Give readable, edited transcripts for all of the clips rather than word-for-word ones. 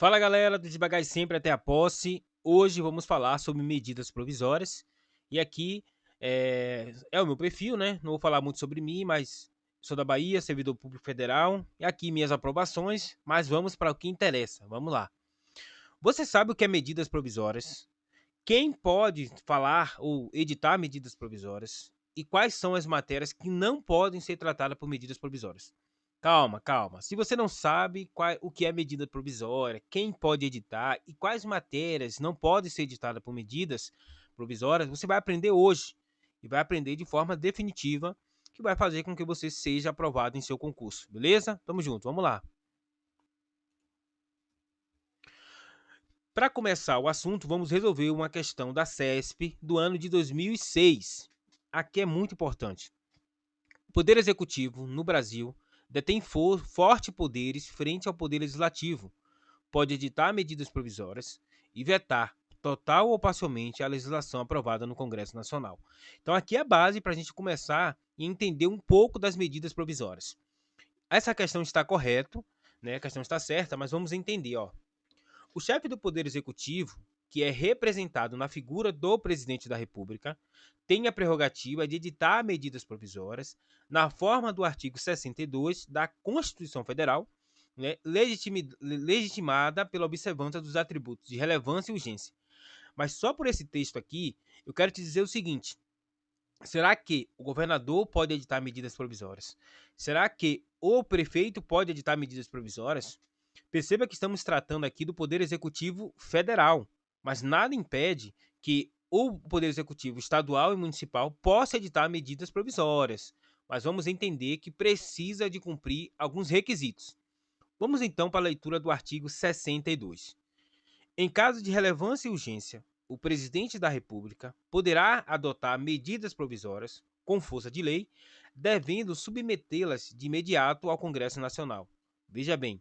Fala galera do Devagar e Sempre até a Posse. Hoje vamos falar sobre medidas provisórias. E aqui é o meu perfil, né? Não vou falar muito sobre mim, mas sou da Bahia, servidor público federal. E aqui minhas aprovações, mas vamos para o que interessa. Vamos lá. Você sabe o que é medidas provisórias? Quem pode falar ou editar medidas provisórias? E quais são as matérias que não podem ser tratadas por medidas provisórias? Calma, calma. Se você não sabe o que é medida provisória, quem pode editar e quais matérias não podem ser editadas por medidas provisórias, você vai aprender hoje e vai aprender de forma definitiva, que vai fazer com que você seja aprovado em seu concurso, beleza? Tamo junto, vamos lá. Para começar o assunto, vamos resolver uma questão da CESP do ano de 2006. Aqui é muito importante. O Poder Executivo, no Brasil, detém fortes poderes frente ao Poder Legislativo. Pode editar medidas provisórias e vetar, total ou parcialmente, a legislação aprovada no Congresso Nacional. Então, aqui é a base para a gente começar e entender um pouco das medidas provisórias. Essa questão está correta, né? A questão está certa, mas vamos entender, ó. O chefe do Poder Executivo, que é representado na figura do presidente da República, tem a prerrogativa de editar medidas provisórias na forma do artigo 62 da Constituição Federal, né, legitimada pela observância dos atributos de relevância e urgência. Mas só por esse texto aqui, eu quero te dizer o seguinte: será que o governador pode editar medidas provisórias? Será que o prefeito pode editar medidas provisórias? Perceba que estamos tratando aqui do Poder Executivo Federal, mas nada impede que o Poder Executivo Estadual e Municipal possa editar medidas provisórias. Mas vamos entender que precisa de cumprir alguns requisitos. Vamos então para a leitura do artigo 62. Em caso de relevância e urgência, o presidente da República poderá adotar medidas provisórias com força de lei, devendo submetê-las de imediato ao Congresso Nacional. Veja bem.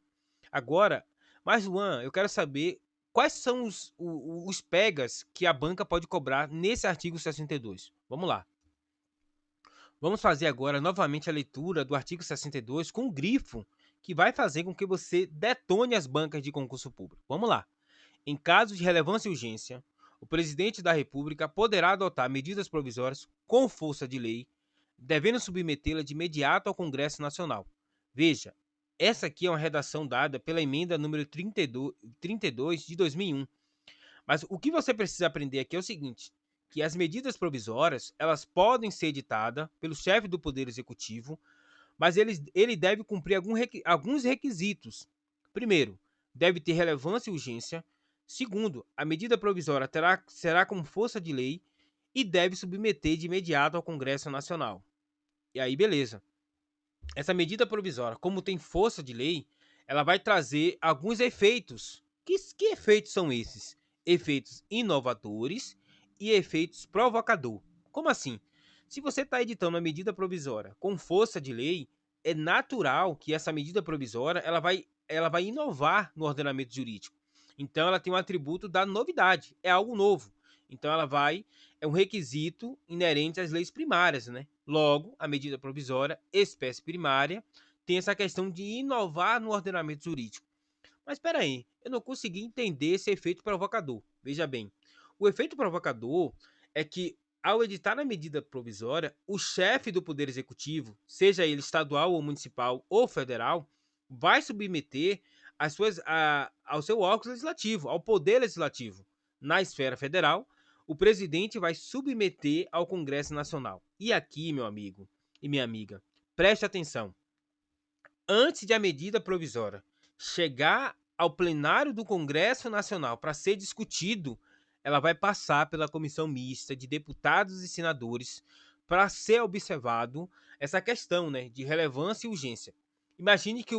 Agora, mas Luan, eu quero saber quais são os pegas que a banca pode cobrar nesse artigo 62. Vamos lá. Vamos fazer agora novamente a leitura do artigo 62 com um grifo que vai fazer com que você detone as bancas de concurso público. Vamos lá. Em caso de relevância e urgência, o presidente da República poderá adotar medidas provisórias com força de lei, devendo submetê-la de imediato ao Congresso Nacional. Veja, essa aqui é uma redação dada pela emenda número 32 de 2001. Mas o que você precisa aprender aqui é o seguinte, que as medidas provisórias, elas podem ser editadas pelo chefe do Poder Executivo, mas ele deve cumprir alguns requisitos. Primeiro, deve ter relevância e urgência. Segundo, a medida provisória será com força de lei e deve submeter de imediato ao Congresso Nacional. E aí, beleza. Essa medida provisória, como tem força de lei, ela vai trazer alguns efeitos. Que efeitos são esses? Efeitos inovadores e efeitos provocador. Como assim? Se você está editando uma medida provisória com força de lei, é natural que essa medida provisória ela vai inovar no ordenamento jurídico. Então, ela tem um atributo da novidade, é algo novo. Então, é um requisito inerente às leis primárias, né? Logo, a medida provisória, espécie primária, tem essa questão de inovar no ordenamento jurídico. Mas espera aí, eu não consegui entender esse efeito provocador. Veja bem, o efeito provocador é que, ao editar a medida provisória, o chefe do Poder Executivo, seja ele estadual ou municipal ou federal, vai submeter ao seu órgão legislativo, ao Poder Legislativo. Na esfera federal, o presidente vai submeter ao Congresso Nacional. E aqui, meu amigo e minha amiga, preste atenção. Antes de a medida provisória chegar ao plenário do Congresso Nacional para ser discutido, ela vai passar pela comissão mista de deputados e senadores para ser observado essa questão, né, de relevância e urgência. Imagine que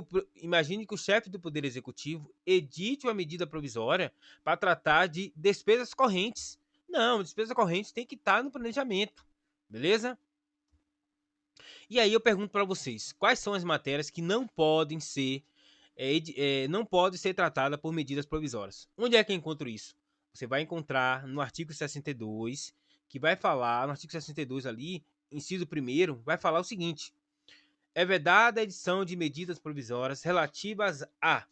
o chefe do Poder Executivo edite uma medida provisória para tratar de despesas correntes. Não, despesa corrente tem que estar no planejamento, beleza? E aí eu pergunto para vocês, quais são as matérias que não podem ser tratadas por medidas provisórias? Onde é que eu encontro isso? Você vai encontrar no artigo 62, que vai falar, no artigo 62 ali, inciso primeiro, vai falar o seguinte: é vedada a edição de medidas provisórias relativas a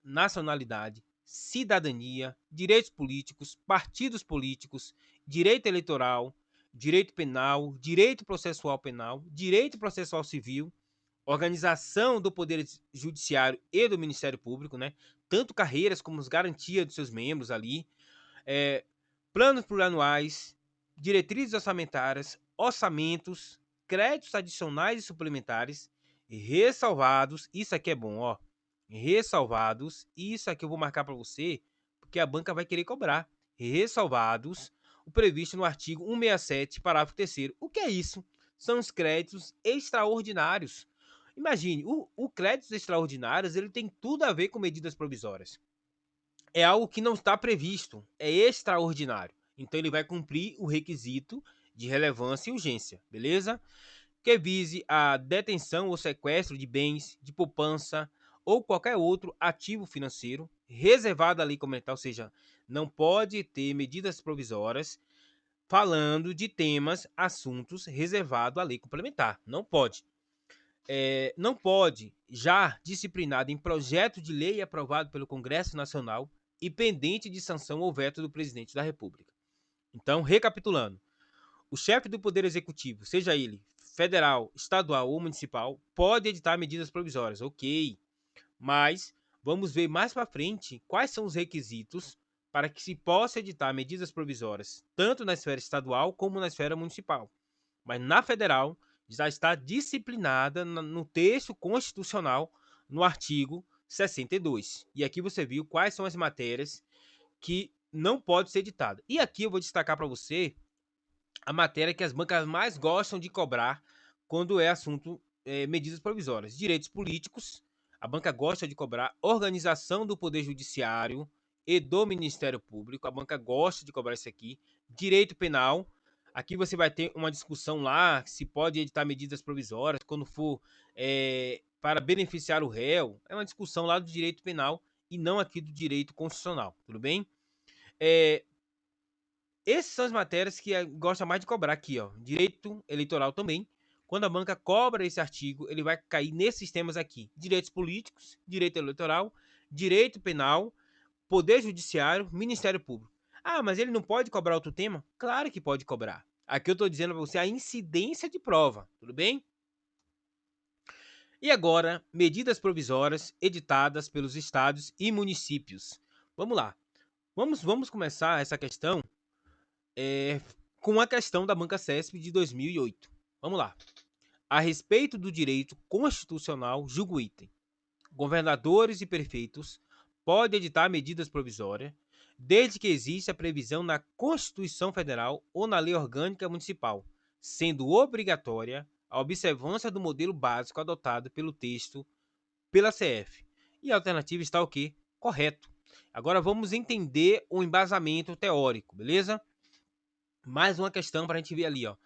nacionalidade, cidadania, direitos políticos, partidos políticos, direito eleitoral, direito penal, direito processual penal, direito processual civil, organização do Poder Judiciário e do Ministério Público, né? Tanto carreiras como as garantias dos seus membros ali, é, planos plurianuais, diretrizes orçamentárias, orçamentos, créditos adicionais e suplementares, ressalvados, isso aqui é bom, ó, ressalvados, isso aqui eu vou marcar para você, porque a banca vai querer cobrar, ressalvados, o previsto no artigo 167, parágrafo 3º. O que é isso? São os créditos extraordinários. Imagine, o créditos extraordinários, ele tem tudo a ver com medidas provisórias. É algo que não está previsto, é extraordinário. Então ele vai cumprir o requisito de relevância e urgência, beleza? Que vise a detenção ou sequestro de bens, de poupança ou qualquer outro ativo financeiro reservado à lei complementar, ou seja, não pode ter medidas provisórias falando de temas, assuntos reservados à lei complementar. Não pode. Não pode, já disciplinado em projeto de lei aprovado pelo Congresso Nacional e pendente de sanção ou veto do presidente da República. Então, recapitulando, o chefe do Poder Executivo, seja ele federal, estadual ou municipal, pode editar medidas provisórias, ok, mas vamos ver mais para frente quais são os requisitos para que se possa editar medidas provisórias, tanto na esfera estadual como na esfera municipal. Mas na federal já está disciplinada no texto constitucional, no artigo 62. E aqui você viu quais são as matérias que não pode ser editada. E aqui eu vou destacar para você a matéria que as bancas mais gostam de cobrar quando é assunto medidas provisórias. Direitos políticos, a banca gosta de cobrar. Organização do Poder Judiciário e do Ministério Público, a banca gosta de cobrar isso aqui. Direito penal, aqui você vai ter uma discussão lá se pode editar medidas provisórias quando for para beneficiar o réu. É uma discussão lá do direito penal e não aqui do direito constitucional, tudo bem? Essas são as matérias que gosta mais de cobrar aqui, ó. Direito eleitoral também. Quando a banca cobra esse artigo, ele vai cair nesses temas aqui: direitos políticos, direito eleitoral, direito penal, poder judiciário, Ministério Público. Ah, mas ele não pode cobrar outro tema? Claro que pode cobrar. Aqui eu estou dizendo para você a incidência de prova, tudo bem? E agora, medidas provisórias editadas pelos estados e municípios. Vamos lá. Vamos começar essa questão com a questão da banca CESP de 2008. Vamos lá. A respeito do direito constitucional, julgo o item. Governadores e prefeitos podem editar medidas provisórias, desde que exista a previsão na Constituição Federal ou na Lei Orgânica Municipal, sendo obrigatória a observância do modelo básico adotado pelo texto pela CF. E a alternativa está o quê? Correto. Agora vamos entender o embasamento teórico, beleza? Mais uma questão para a gente ver ali, ó.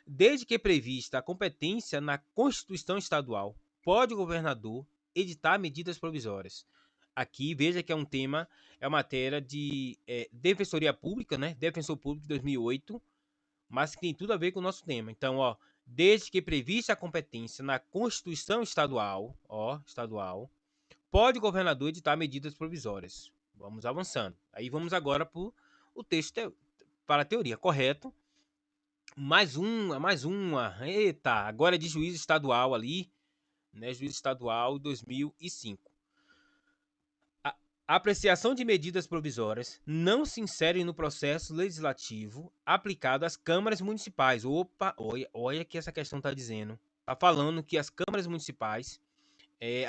Desde que prevista a competência na Constituição Estadual, pode o governador editar medidas provisórias. Aqui, veja que é um tema, é uma matéria de Defensoria Pública, né? Defensor Público de 2008, mas que tem tudo a ver com o nosso tema. Então, ó, desde que prevista a competência na Constituição Estadual, pode o governador editar medidas provisórias. Vamos avançando. Aí vamos agora para o texto para a teoria, correto? Mais uma. Eita, agora é de juiz estadual ali, né? Juiz estadual 2005. A apreciação de medidas provisórias não se insere no processo legislativo aplicado às câmaras municipais. Opa, olha que essa questão está dizendo. Está falando que as câmaras municipais,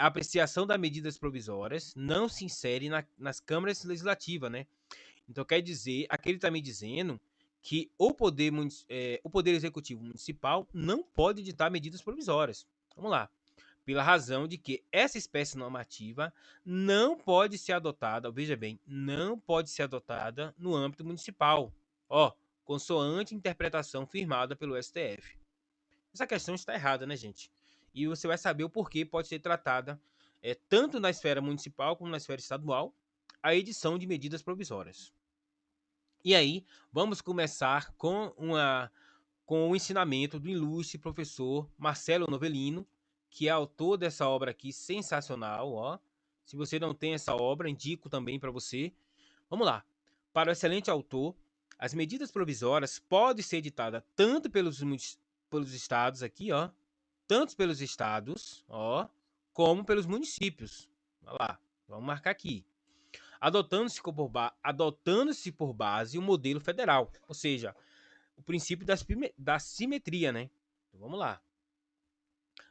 a apreciação das medidas provisórias não se insere nas câmaras legislativas, né? Então quer dizer, aqui ele está me dizendo que o poder executivo municipal não pode editar medidas provisórias. Vamos lá. Pela razão de que essa espécie normativa não pode ser adotada, veja bem, não pode ser adotada no âmbito municipal. Ó, consoante interpretação firmada pelo STF. Essa questão está errada, né, gente? E você vai saber o porquê pode ser tratada tanto na esfera municipal como na esfera estadual a edição de medidas provisórias. E aí, vamos começar com o ensinamento do ilustre professor Marcelo Novellino, que é autor dessa obra aqui sensacional, ó, Se você não tem essa obra, indico também para você. Vamos lá. Para o excelente autor, as medidas provisórias podem ser editadas tanto pelos estados aqui, ó, tanto pelos estados, ó, como pelos municípios. Olha lá, vamos marcar aqui. Adotando-se por base o modelo federal, ou seja, o princípio da simetria, né? Então, vamos lá.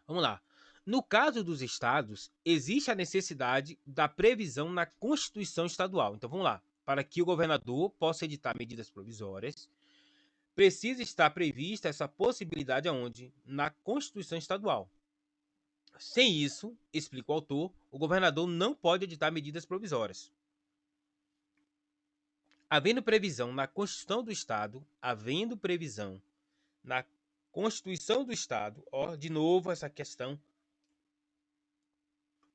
Vamos lá. No caso dos estados, existe a necessidade da previsão na Constituição Estadual. Então vamos lá. Para que o governador possa editar medidas provisórias, precisa estar prevista essa possibilidade aonde? Na Constituição Estadual. Sem isso, explica o autor, o governador não pode editar medidas provisórias. Havendo previsão na Constituição do Estado, havendo previsão na Constituição do Estado, ó, de novo essa questão,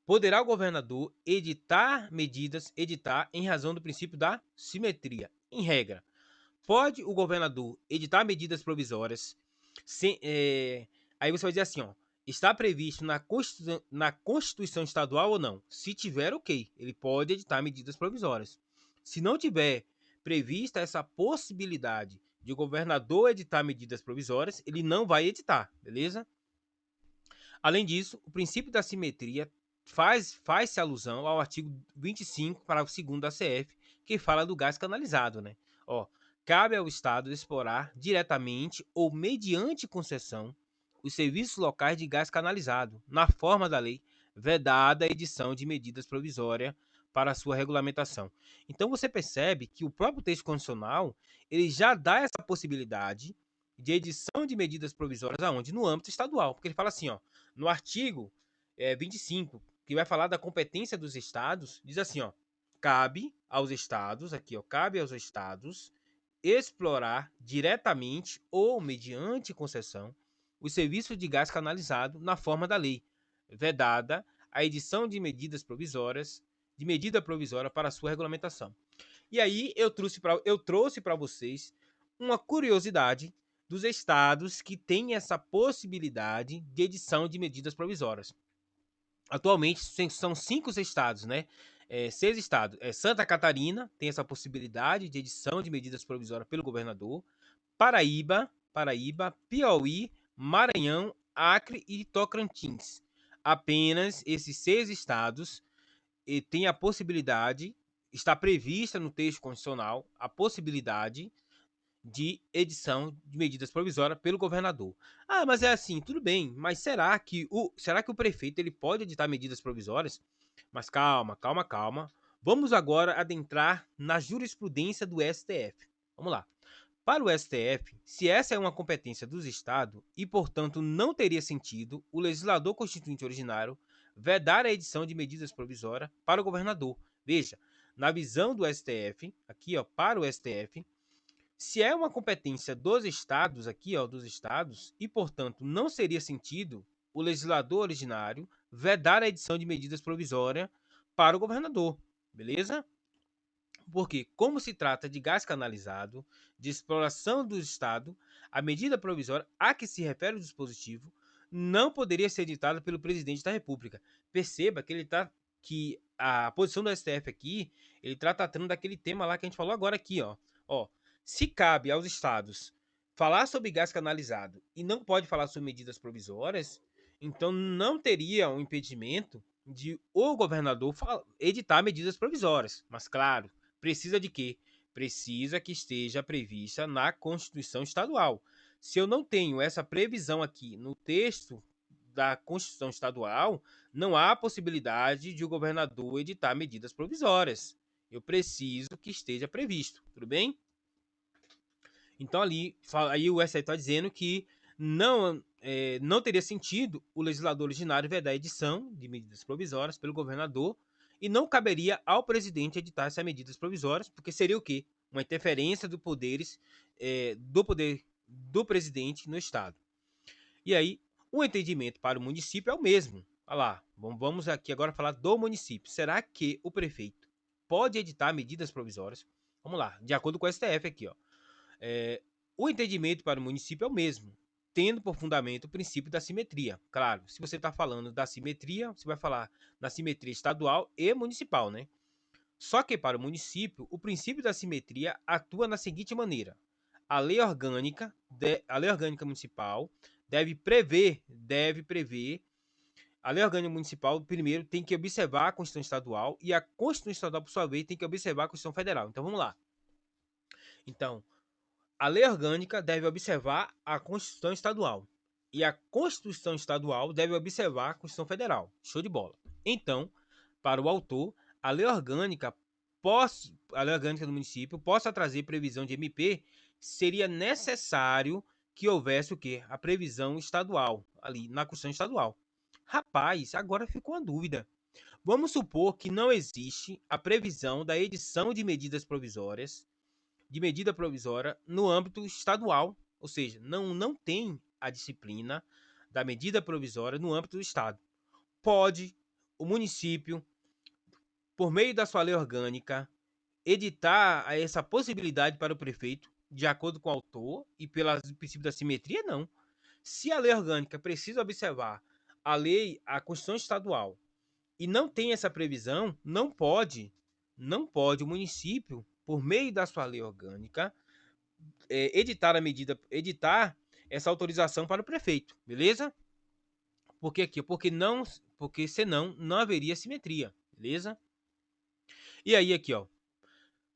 poderá o governador editar em razão do princípio da simetria. Em regra, pode o governador editar medidas provisórias sem, aí você vai dizer assim, ó, está previsto na Constituição Estadual ou não? Se tiver, ok, ele pode editar medidas provisórias. Se não tiver prevista essa possibilidade de o governador editar medidas provisórias, ele não vai editar, beleza? Além disso, o princípio da simetria faz-se alusão ao artigo 25, parágrafo 2º da CF, que fala do gás canalizado, né? Ó, cabe ao Estado explorar diretamente ou mediante concessão os serviços locais de gás canalizado, na forma da lei, vedada a edição de medidas provisórias para a sua regulamentação. Então você percebe que o próprio texto constitucional, ele já dá essa possibilidade de edição de medidas provisórias aonde? No âmbito estadual, porque ele fala assim, ó, no artigo 25, que vai falar da competência dos estados, diz assim, ó, cabe aos estados, aqui, ó, cabe aos estados explorar diretamente ou mediante concessão os serviços de gás canalizado na forma da lei, vedada a edição de medidas provisórias, de medida provisória para sua regulamentação. E aí eu trouxe para vocês uma curiosidade dos estados que têm essa possibilidade de edição de medidas provisórias. Atualmente são 5 estados, né? 6 estados. Santa Catarina tem essa possibilidade de edição de medidas provisórias pelo governador. Paraíba, Piauí, Maranhão, Acre e Tocantins. Apenas esses 6 estados têm a possibilidade, está prevista no texto constitucional, a possibilidade de edição de medidas provisórias pelo governador. Ah, mas é assim, tudo bem, mas será que o prefeito ele pode editar medidas provisórias? Mas calma. Vamos agora adentrar na jurisprudência do STF. Vamos lá. Para o STF, se essa é uma competência dos estados e, portanto, não teria sentido o legislador constituinte originário vedar a edição de medidas provisórias para o governador. Veja, na visão do STF, aqui ó, para o STF, se é uma competência dos estados aqui, ó, dos estados, e portanto não seria sentido o legislador originário vedar a edição de medidas provisórias para o governador, beleza? Porque, como se trata de gás canalizado, de exploração do estado, a medida provisória a que se refere o dispositivo não poderia ser editada pelo presidente da República. Perceba que que a posição do STF aqui, ele está tratando daquele tema lá que a gente falou agora aqui, ó, se cabe aos estados falar sobre gás canalizado e não pode falar sobre medidas provisórias, então não teria um impedimento de o governador editar medidas provisórias. Mas claro, precisa de quê? Precisa que esteja prevista na Constituição Estadual. Se eu não tenho essa previsão aqui no texto da Constituição Estadual, não há possibilidade de o governador editar medidas provisórias. Eu preciso que esteja previsto, tudo bem? Então aí o STF está dizendo que não teria sentido o legislador originário vedar a edição de medidas provisórias pelo governador e não caberia ao presidente editar essas medidas provisórias, porque seria o quê? Uma interferência do poder do presidente no Estado. E aí, o entendimento para o município é o mesmo. Olha lá, vamos aqui agora falar do município. Será que o prefeito pode editar medidas provisórias? Vamos lá, de acordo com o STF aqui, ó. O entendimento para o município é o mesmo. tendo por fundamento o princípio da simetria. Claro, se você está falando da simetria, você vai falar na simetria estadual e municipal, né? Só que para o município, o princípio da simetria atua na seguinte maneira: a lei orgânica, a lei orgânica municipal deve prever. A lei orgânica municipal, primeiro, tem que observar a Constituição Estadual e a Constituição Estadual, por sua vez, tem que observar a Constituição Federal. Então, vamos lá. Então, a lei orgânica deve observar a Constituição Estadual e a Constituição Estadual deve observar a Constituição Federal. Show de bola. Então, para o autor, a lei orgânica do município possa trazer previsão de MP, seria necessário que houvesse o quê? A previsão estadual, ali na Constituição Estadual. Rapaz, agora ficou uma dúvida. Vamos supor que não existe a previsão da edição de medidas provisórias, de medida provisória no âmbito estadual, ou seja, não tem a disciplina da medida provisória no âmbito do estado. Pode o município, por meio da sua lei orgânica, editar essa possibilidade para o prefeito, de acordo com o autor e pelo princípio da simetria? Não. Se a lei orgânica precisa observar a Constituição Estadual e não tem essa previsão, não pode o município, por meio da sua lei orgânica, editar essa autorização para o prefeito, beleza? Porque senão não haveria simetria, beleza? E aí aqui, ó,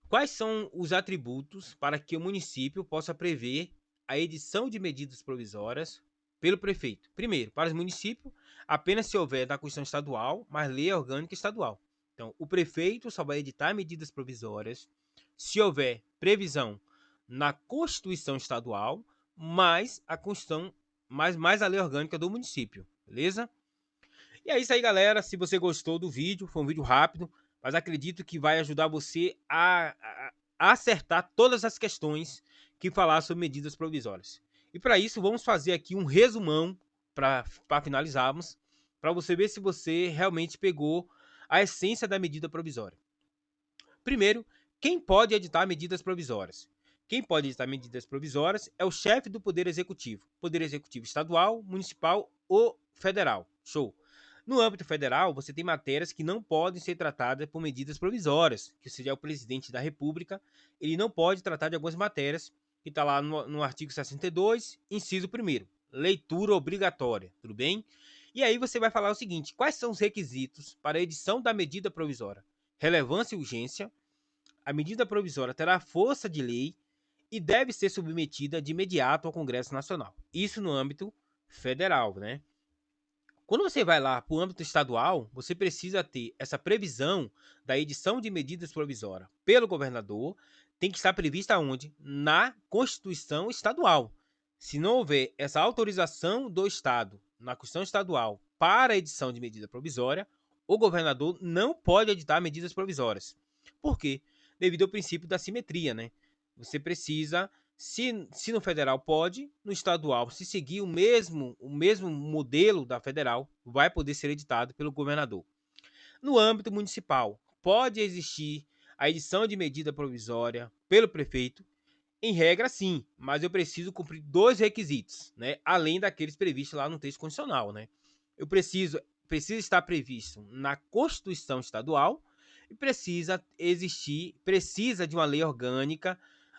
quais são os atributos para que o município possa prever a edição de medidas provisórias pelo prefeito? Primeiro, para os municípios, apenas se houver da Constituição Estadual, mas lei orgânica estadual. Então, o prefeito só vai editar medidas provisórias se houver previsão na Constituição Estadual, mais a Constituição, mais a lei orgânica do município, beleza? E é isso aí, galera. Se você gostou do vídeo, foi um vídeo rápido, mas acredito que vai ajudar você a acertar todas as questões que falar sobre medidas provisórias. E para isso, vamos fazer aqui um resumão para finalizarmos, para você ver se você realmente pegou a essência da medida provisória. Primeiro, quem pode editar medidas provisórias? Quem pode editar medidas provisórias é o chefe do Poder Executivo estadual, municipal ou federal. Show! No âmbito federal, você tem matérias que não podem ser tratadas por medidas provisórias, que seja o presidente da República, ele não pode tratar de algumas matérias, que está lá no artigo 62, inciso 1º, leitura obrigatória, tudo bem? E aí você vai falar o seguinte: quais são os requisitos para a edição da medida provisória? Relevância e urgência. A medida provisória terá força de lei e deve ser submetida de imediato ao Congresso Nacional. Isso no âmbito federal, né? Quando você vai lá para o âmbito estadual, você precisa ter essa previsão da edição de medidas provisórias pelo governador, tem que estar prevista onde? Na Constituição Estadual. Se não houver essa autorização do Estado na Constituição Estadual para a edição de medida provisória, o governador não pode editar medidas provisórias. Por quê? Devido ao princípio da simetria, né? Você precisa, se no federal pode, no estadual, se seguir o mesmo modelo da federal, vai poder ser editado pelo governador. No âmbito municipal, pode existir a edição de medida provisória pelo prefeito, em regra sim, mas eu preciso cumprir 2 requisitos, né? Além daqueles previstos lá no texto constitucional, né? Eu preciso estar previsto na Constituição Estadual e precisa de uma lei orgânica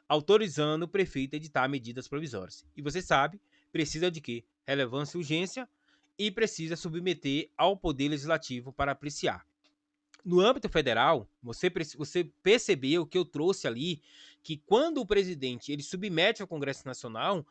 autorizando o prefeito a editar medidas provisórias. E você sabe, precisa de quê? Relevância e urgência e precisa submeter ao Poder Legislativo para apreciar. No âmbito federal, você percebeu que eu trouxe ali que quando o presidente ele submete ao Congresso Nacional,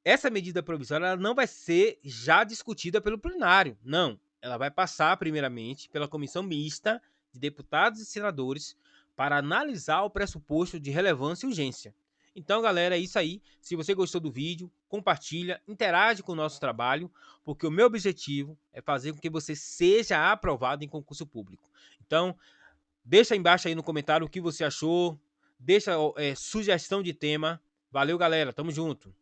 essa medida provisória ela não vai ser já discutida pelo plenário, não. Ela vai passar primeiramente pela comissão mista de deputados e senadores para analisar o pressuposto de relevância e urgência. Então, galera, é isso aí. Se você gostou do vídeo, compartilha, interage com o nosso trabalho, porque o meu objetivo é fazer com que você seja aprovado em concurso público. Então, deixa aí embaixo aí no comentário o que você achou, deixa sugestão de tema. Valeu, galera. Tamo junto.